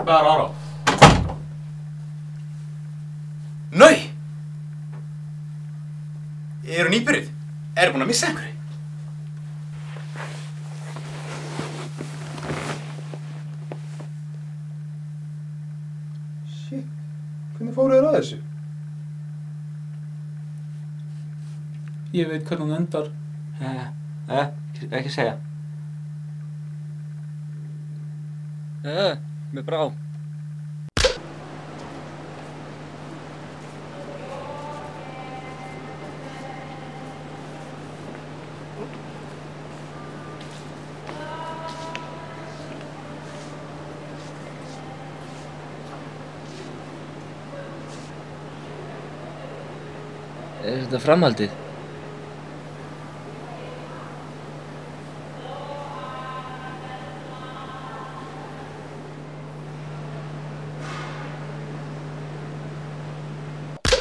bara árá. Nau! Eru nýbyrjuð? Eru búin að missa einhverju? Shit, hvernig fóru þér að þessu? Ég veit hvernig hún endar. Ekki segja. Mér brá. Er þetta framhaldið?